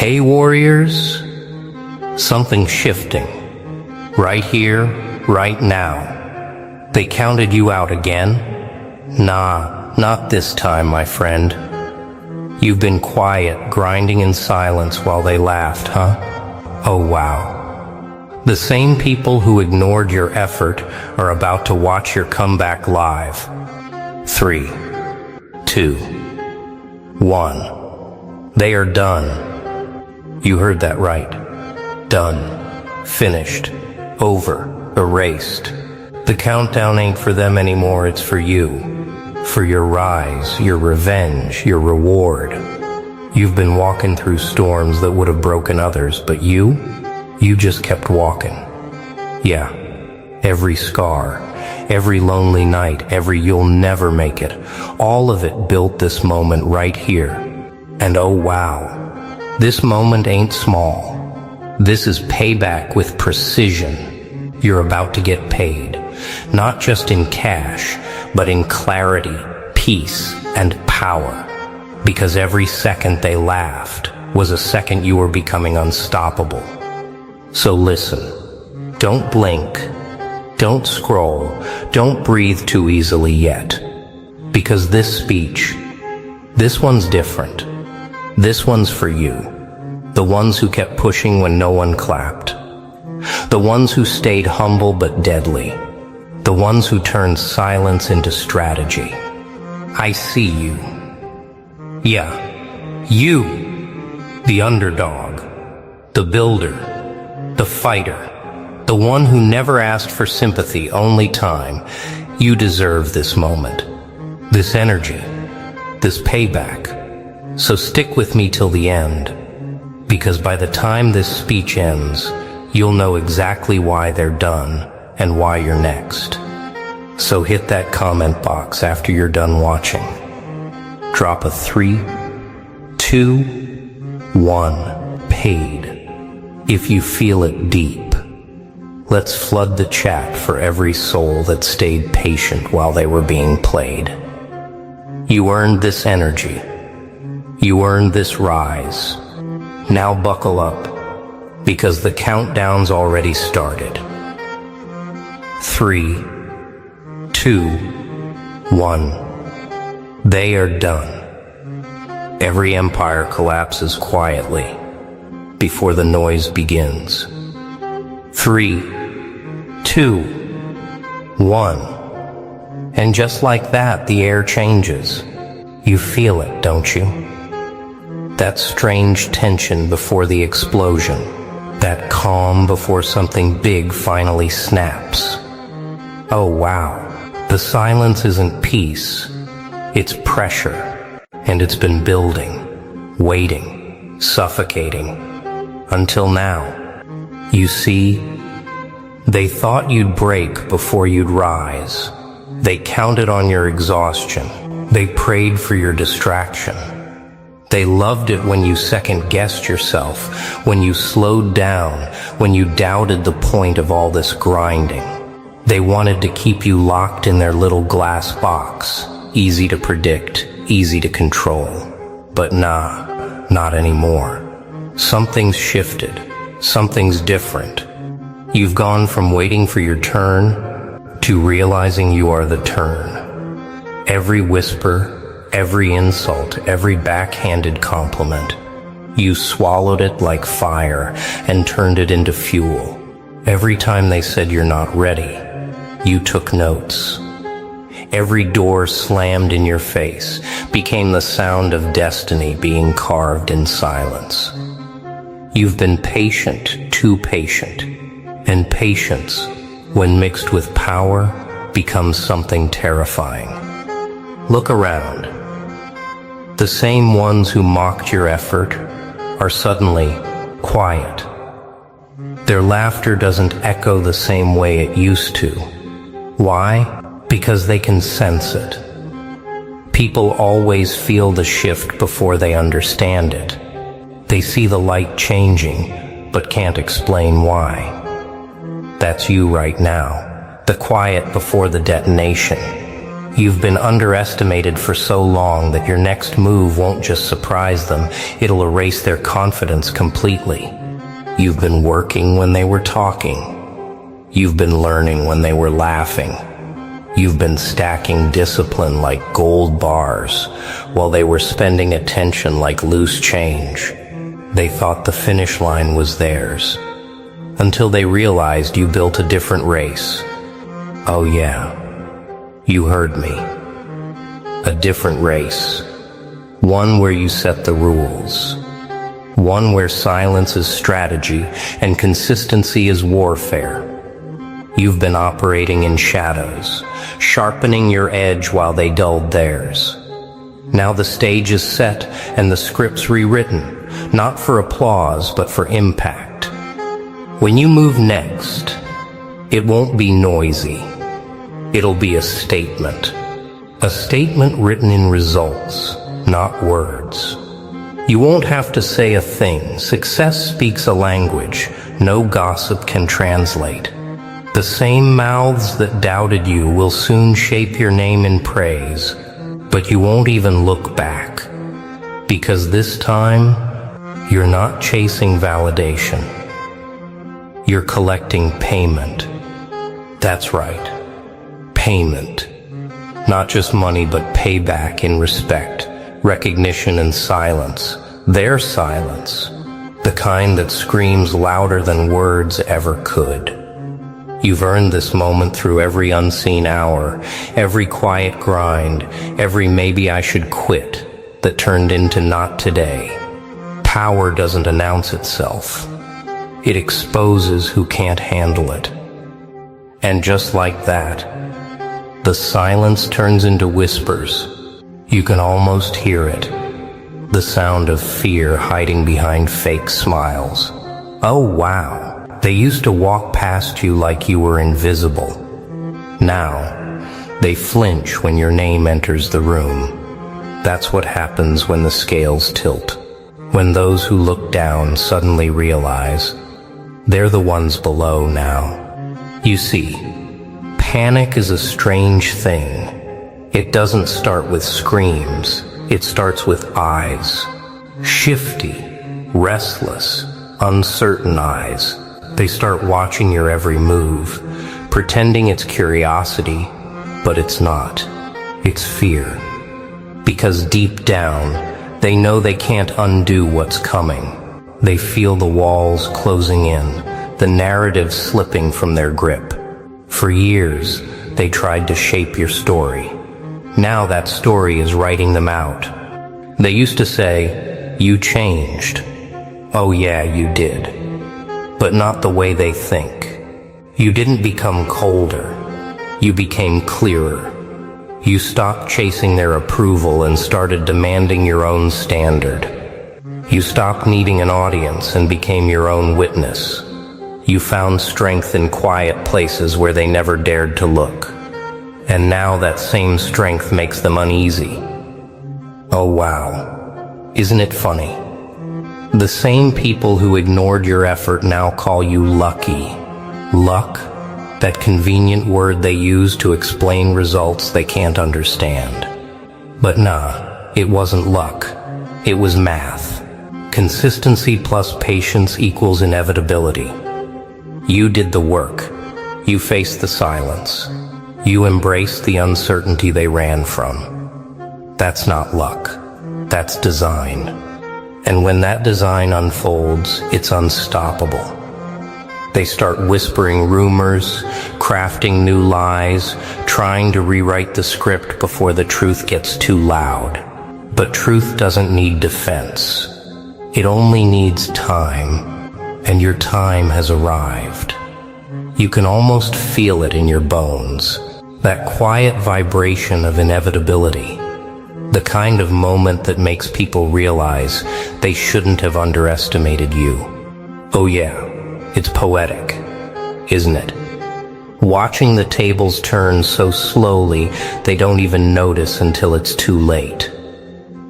Hey warriors, something's shifting. Right here, right now. They counted you out again? Nah, not this time, my friend. You've been quiet, grinding in silence while they laughed, huh? Oh wow. The same people who ignored your effort are about to watch your comeback live. 3, 2, 1. They are done. You heard that right. Done. Finished. Over. Erased. The countdown ain't for them anymore, it's for you. For your rise, your revenge, your reward. You've been walking through storms that would have broken others, but you just kept walking. Yeah, every scar, every lonely night, every you'll never make it, all of it built this moment right here. And oh wow, this moment ain't small. This is payback with precision. You're about to get paid, not just in cash, but in clarity, peace, and power. Because every second they laughed was a second you were becoming unstoppable. So listen, don't blink, don't scroll, don't breathe too easily yet. Because this speech, this one's different. This one's for you. The ones who kept pushing when no one clapped. The ones who stayed humble but deadly. The ones who turned silence into strategy. I see you. Yeah, you. The underdog. The builder. The fighter. The one who never asked for sympathy, only time. You deserve this moment. This energy. This payback. So stick with me till the end. Because by the time this speech ends, you'll know exactly why they're done and why you're next. So hit that comment box after you're done watching. Drop a 3, 2, 1, paid. If you feel it deep. Let's flood the chat for every soul that stayed patient while they were being played. You earned this energy. You earned this rise. Now buckle up, because the countdown's already started. 3, 2, 1. They are done. Every empire collapses quietly before the noise begins. 3, 2, 1. And just like that, the air changes. You feel it, don't you? That strange tension before the explosion. That calm before something big finally snaps. Oh wow, the silence isn't peace. It's pressure. And it's been building, waiting, suffocating. Until now. You see, they thought you'd break before you'd rise. They counted on your exhaustion. They prayed for your distraction. They loved it when you second-guessed yourself, when you slowed down, when you doubted the point of all this grinding. They wanted to keep you locked in their little glass box, easy to predict, easy to control. But nah, not anymore. Something's shifted. Something's different. You've gone from waiting for your turn to realizing you are the turn. Every whisper, every insult, every backhanded compliment, you swallowed it like fire and turned it into fuel. Every time they said you're not ready, you took notes. Every door slammed in your face became the sound of destiny being carved in silence. You've been patient, too patient, and patience, when mixed with power, becomes something terrifying. Look around. The same ones who mocked your effort are suddenly quiet. Their laughter doesn't echo the same way it used to. Why? Because they can sense it. People always feel the shift before they understand it. They see the light changing, but can't explain why. That's you right now, the quiet before the detonation. You've been underestimated for so long that your next move won't just surprise them, it'll erase their confidence completely. You've been working when they were talking. You've been learning when they were laughing. You've been stacking discipline like gold bars, while they were spending attention like loose change. They thought the finish line was theirs, until they realized you built a different race. Oh yeah. You heard me. A different race. One where you set the rules. One where silence is strategy and consistency is warfare. You've been operating in shadows, sharpening your edge while they dulled theirs. Now the stage is set and the script's rewritten, not for applause but for impact. When you move next, it won't be noisy. It'll be a statement written in results, not words. You won't have to say a thing. Success speaks a language no gossip can translate. The same mouths that doubted you will soon shape your name in praise, but you won't even look back. Because this time, you're not chasing validation. You're collecting payment. That's right. Payment. Not just money, but payback in respect, recognition and silence. Their silence. The kind that screams louder than words ever could. You've earned this moment through every unseen hour, every quiet grind, every maybe I should quit that turned into not today. Power doesn't announce itself. It exposes who can't handle it. And just like that, the silence turns into whispers. You can almost hear it. The sound of fear hiding behind fake smiles. Oh wow, they used to walk past you like you were invisible. Now, they flinch when your name enters the room. That's what happens when the scales tilt. When those who look down suddenly realize they're the ones below now. You see, panic is a strange thing. It doesn't start with screams. It starts with eyes. Shifty, restless, uncertain eyes. They start watching your every move, pretending it's curiosity, but it's not. It's fear. Because deep down, they know they can't undo what's coming. They feel the walls closing in, the narrative slipping from their grip. For years, they tried to shape your story. Now that story is writing them out. They used to say, "You changed." Oh yeah, you did. But not the way they think. You didn't become colder. You became clearer. You stopped chasing their approval and started demanding your own standard. You stopped needing an audience and became your own witness. You found strength in quiet places where they never dared to look. And now that same strength makes them uneasy. Oh wow, isn't it funny? The same people who ignored your effort now call you lucky. Luck, that convenient word they use to explain results they can't understand. But nah, it wasn't luck. It was math. Consistency plus patience equals inevitability. You did the work. You faced the silence. You embraced the uncertainty they ran from. That's not luck. That's design. And when that design unfolds, it's unstoppable. They start whispering rumors, crafting new lies, trying to rewrite the script before the truth gets too loud. But truth doesn't need defense. It only needs time. And your time has arrived. You can almost feel it in your bones. That quiet vibration of inevitability. The kind of moment that makes people realize they shouldn't have underestimated you. Oh yeah, it's poetic, isn't it? Watching the tables turn so slowly they don't even notice until it's too late.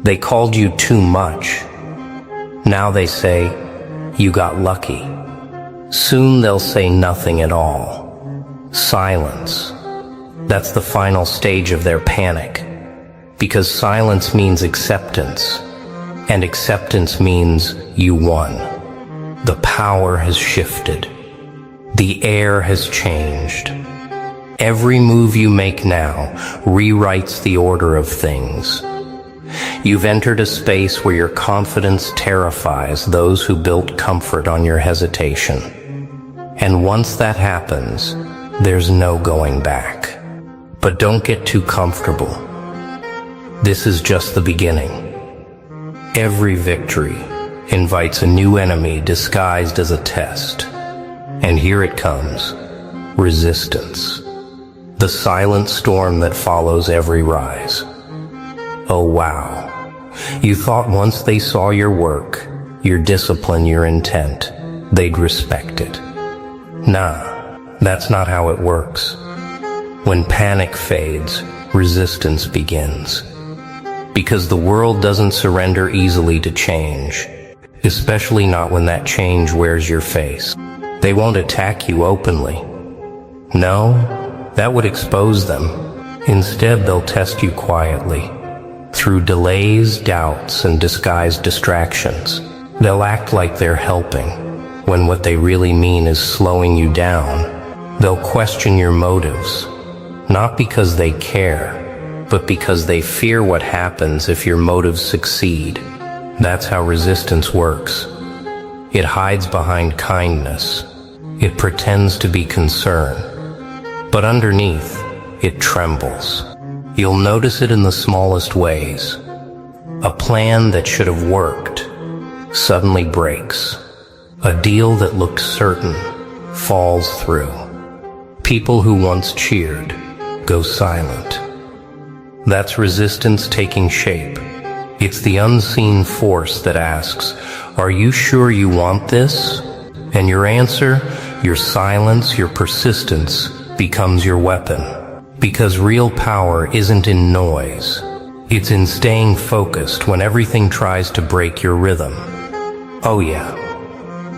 They called you too much. Now they say, you got lucky. Soon they'll say nothing at all. Silence. That's the final stage of their panic. Because silence means acceptance, and acceptance means you won. The power has shifted. The air has changed. Every move you make now rewrites the order of things. You've entered a space where your confidence terrifies those who built comfort on your hesitation. And once that happens, there's no going back. But don't get too comfortable. This is just the beginning. Every victory invites a new enemy disguised as a test. And here it comes, resistance. The silent storm that follows every rise. Oh wow. You thought once they saw your work, your discipline, your intent, they'd respect it. Nah, that's not how it works. When panic fades, resistance begins. Because the world doesn't surrender easily to change, especially not when that change wears your face. They won't attack you openly. No, that would expose them. Instead, they'll test you quietly. Through delays, doubts, and disguised distractions. They'll act like they're helping, when what they really mean is slowing you down. They'll question your motives, not because they care, but because they fear what happens if your motives succeed. That's how resistance works. It hides behind kindness. It pretends to be concern. But underneath, it trembles. You'll notice it in the smallest ways. A plan that should have worked suddenly breaks. A deal that looked certain falls through. People who once cheered go silent. That's resistance taking shape. It's the unseen force that asks, "Are you sure you want this?" And your answer, your silence, your persistence becomes your weapon. Because real power isn't in noise. It's in staying focused when everything tries to break your rhythm. Oh yeah,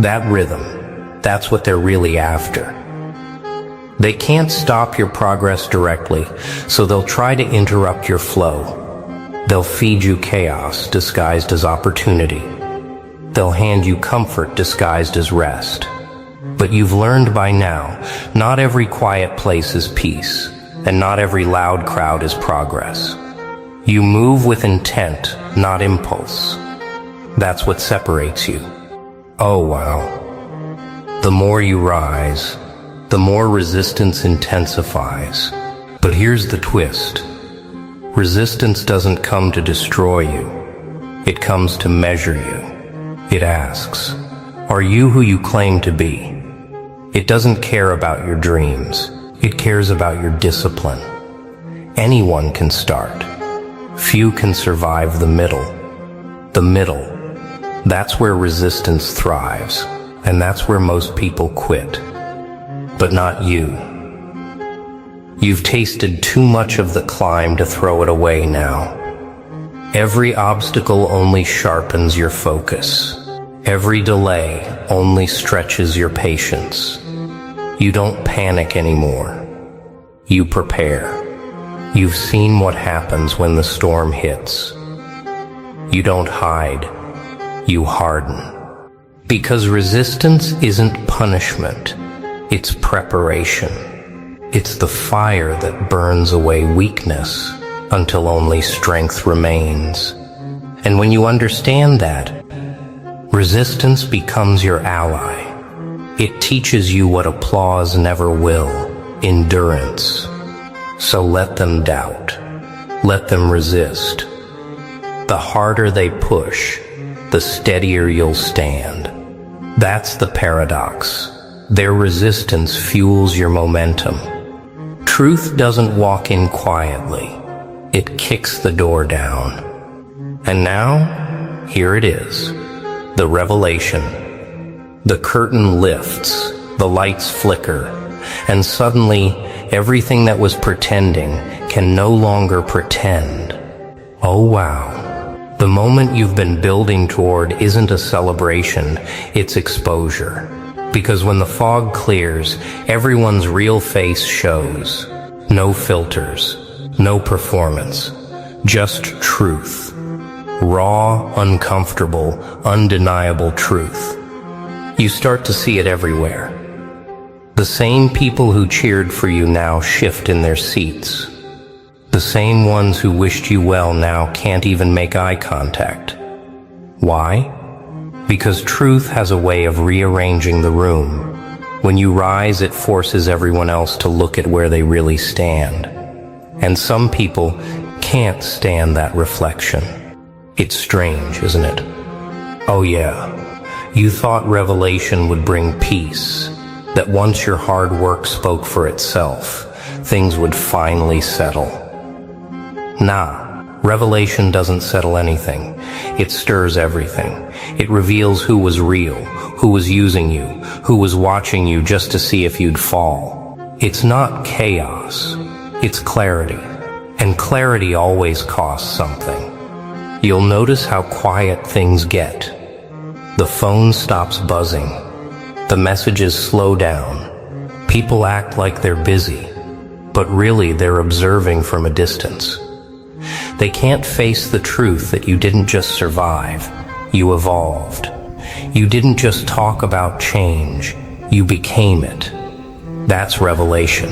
that rhythm, that's what they're really after. They can't stop your progress directly, so they'll try to interrupt your flow. They'll feed you chaos disguised as opportunity. They'll hand you comfort disguised as rest. But you've learned by now, not every quiet place is peace, and not every loud crowd is progress. You move with intent, not impulse. That's what separates you. Oh wow. The more you rise, the more resistance intensifies. But here's the twist. Resistance doesn't come to destroy you. It comes to measure you. It asks, are you who you claim to be? It doesn't care about your dreams. It cares about your discipline. Anyone can start. Few can survive the middle. The middle, that's where resistance thrives, and that's where most people quit. But not you. You've tasted too much of the climb to throw it away now. Every obstacle only sharpens your focus. Every delay only stretches your patience. You don't panic anymore. You prepare. You've seen what happens when the storm hits. You don't hide. You harden. Because resistance isn't punishment. It's preparation. It's the fire that burns away weakness until only strength remains. And when you understand that, resistance becomes your ally. It teaches you what applause never will, endurance. So let them doubt. Let them resist. The harder they push, the steadier you'll stand. That's the paradox. Their resistance fuels your momentum. Truth doesn't walk in quietly. It kicks the door down. And now, here it is. The revelation. The curtain lifts, the lights flicker, and suddenly everything that was pretending can no longer pretend. Oh wow. The moment you've been building toward isn't a celebration, it's exposure. Because when the fog clears, everyone's real face shows. No filters, no performance, just truth. Raw, uncomfortable, undeniable truth. You start to see it everywhere. The same people who cheered for you now shift in their seats. The same ones who wished you well now can't even make eye contact. Why? Because truth has a way of rearranging the room. When you rise, it forces everyone else to look at where they really stand. And some people can't stand that reflection. It's strange, isn't it? Oh yeah, you thought revelation would bring peace, that once your hard work spoke for itself, things would finally settle. Nah, revelation doesn't settle anything. It stirs everything. It reveals who was real, who was using you, who was watching you just to see if you'd fall. It's not chaos, it's clarity. And clarity always costs something. You'll notice how quiet things get. The phone stops buzzing. The messages slow down. People act like they're busy, but really they're observing from a distance. They can't face the truth that you didn't just survive, you evolved. You didn't just talk about change, you became it. That's revelation.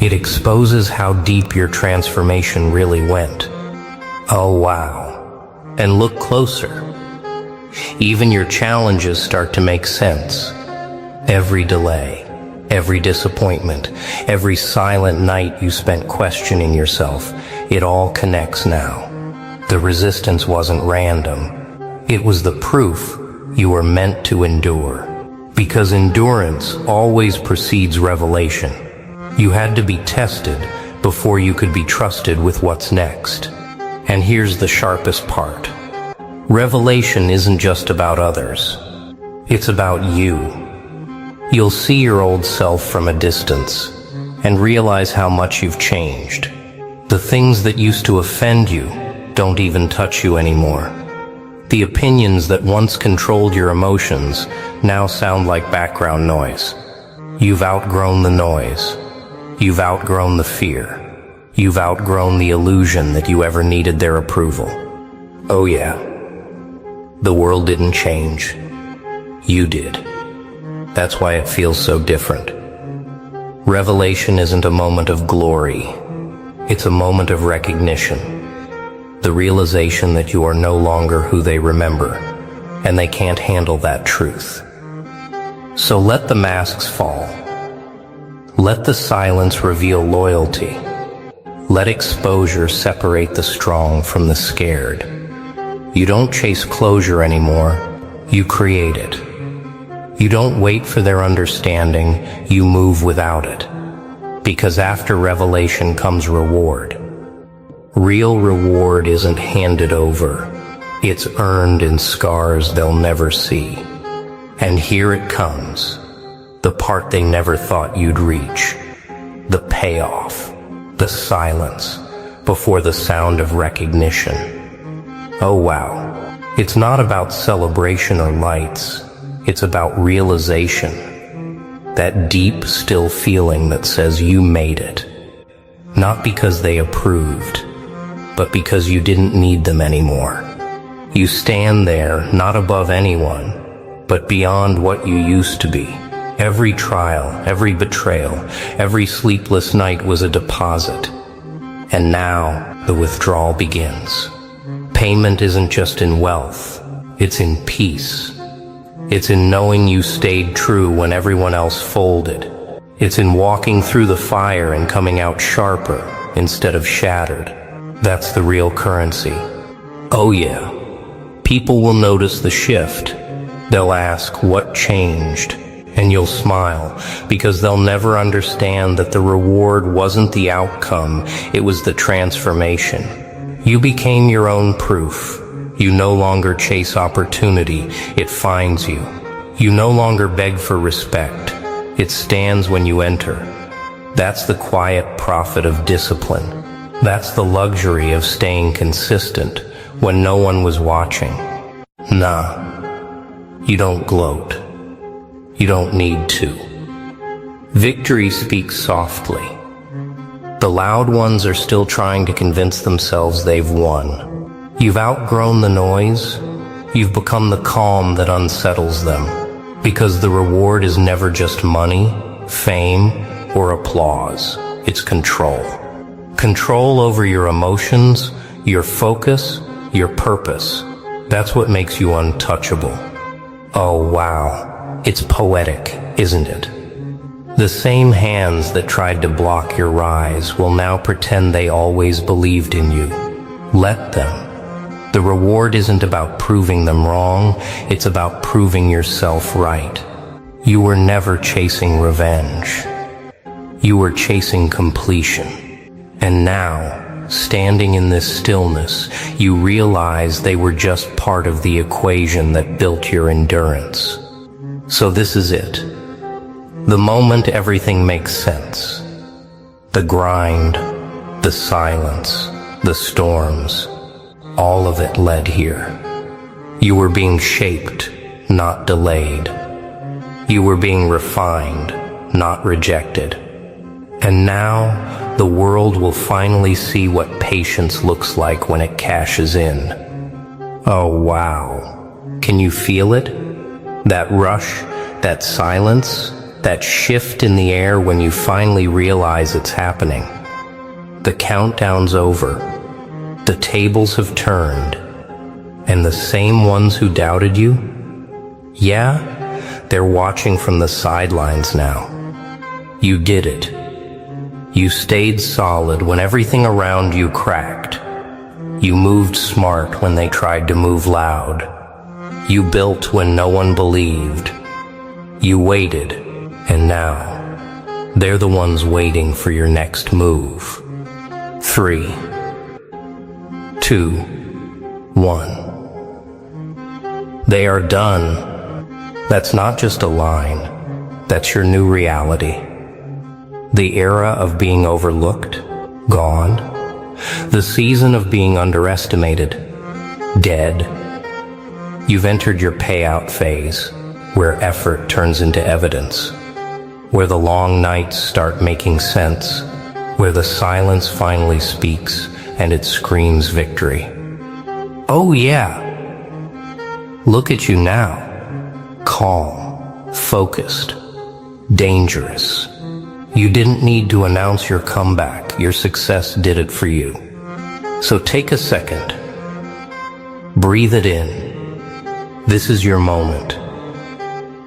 It exposes how deep your transformation really went. Oh wow. And look closer. Even your challenges start to make sense. Every delay, every disappointment, every silent night you spent questioning yourself, it all connects now. The resistance wasn't random. It was the proof you were meant to endure. Because endurance always precedes revelation. You had to be tested before you could be trusted with what's next. And here's the sharpest part. Revelation isn't just about others. It's about you. You'll see your old self from a distance and realize how much you've changed. The things that used to offend you don't even touch you anymore. The opinions that once controlled your emotions now sound like background noise. You've outgrown the noise. You've outgrown the fear. You've outgrown the illusion that you ever needed their approval. Oh yeah, the world didn't change. You did. That's why it feels so different. Revelation isn't a moment of glory. It's a moment of recognition. The realization that you are no longer who they remember, and they can't handle that truth. So let the masks fall. Let the silence reveal loyalty. Let exposure separate the strong from the scared. You don't chase closure anymore, you create it. You don't wait for their understanding, you move without it. Because after revelation comes reward. Real reward isn't handed over. It's earned in scars they'll never see. And here it comes. The part they never thought you'd reach. The payoff. The silence before the sound of recognition. Oh wow. It's not about celebration or lights. It's about realization. That deep, still feeling that says you made it. Not because they approved, but because you didn't need them anymore. You stand there, not above anyone, but beyond what you used to be. Every trial, every betrayal, every sleepless night was a deposit. And now, the withdrawal begins. Payment isn't just in wealth, it's in peace. It's in knowing you stayed true when everyone else folded. It's in walking through the fire and coming out sharper instead of shattered. That's the real currency. Oh yeah, people will notice the shift. They'll ask, what changed? And you'll smile, because they'll never understand that the reward wasn't the outcome, it was the transformation. You became your own proof. You no longer chase opportunity, it finds you. You no longer beg for respect, it stands when you enter. That's the quiet profit of discipline. That's the luxury of staying consistent when no one was watching. Nah, you don't gloat. You don't need to. Victory speaks softly. The loud ones are still trying to convince themselves they've won. You've outgrown the noise. You've become the calm that unsettles them. Because the reward is never just money, fame, or applause. It's control. Control over your emotions, your focus, your purpose. That's what makes you untouchable. Oh wow, it's poetic, isn't it? The same hands that tried to block your rise will now pretend they always believed in you. Let them. The reward isn't about proving them wrong, it's about proving yourself right. You were never chasing revenge. You were chasing completion. And now, standing in this stillness, you realize they were just part of the equation that built your endurance. So this is it. The moment everything makes sense. The grind, the silence, the storms, all of it led here. You were being shaped, not delayed. You were being refined, not rejected. And now, the world will finally see what patience looks like when it cashes in. Oh wow. Can you feel it? That rush, that silence, that shift in the air when you finally realize it's happening. The countdown's over. The tables have turned. And the same ones who doubted you? Yeah, they're watching from the sidelines now. You did it. You stayed solid when everything around you cracked. You moved smart when they tried to move loud. You built when no one believed. You waited. And now, they're the ones waiting for your next move. 3, 2, 1. They are done. That's not just a line. That's your new reality. The era of being overlooked, gone. The season of being underestimated, dead. You've entered your payout phase, where effort turns into evidence. Where the long nights start making sense, where the silence finally speaks and it screams victory. Oh yeah! Look at you now. Calm, focused, dangerous. You didn't need to announce your comeback. Your success did it for you. So take a second. Breathe it in. This is your moment.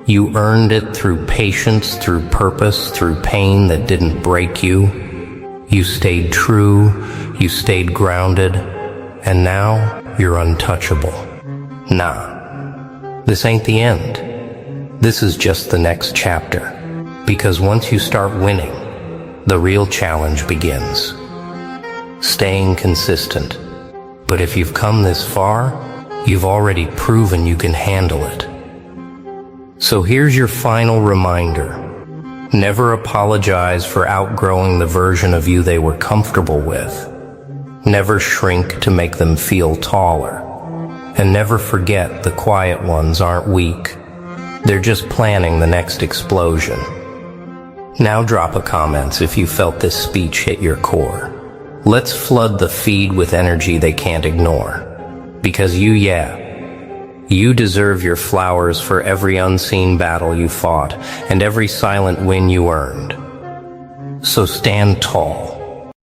You earned it through patience, through purpose, through pain that didn't break you. You stayed true, you stayed grounded, and now you're untouchable. Nah, this ain't the end. This is just the next chapter. Because once you start winning, the real challenge begins. Staying consistent. But if you've come this far, you've already proven you can handle it. So here's your final reminder. Never apologize for outgrowing the version of you they were comfortable with. Never shrink to make them feel taller. And never forget the quiet ones aren't weak. They're just planning the next explosion. Now drop a comment if you felt this speech hit your core. Let's flood the feed with energy they can't ignore. Because you deserve your flowers for every unseen battle you fought and every silent win you earned. So stand tall.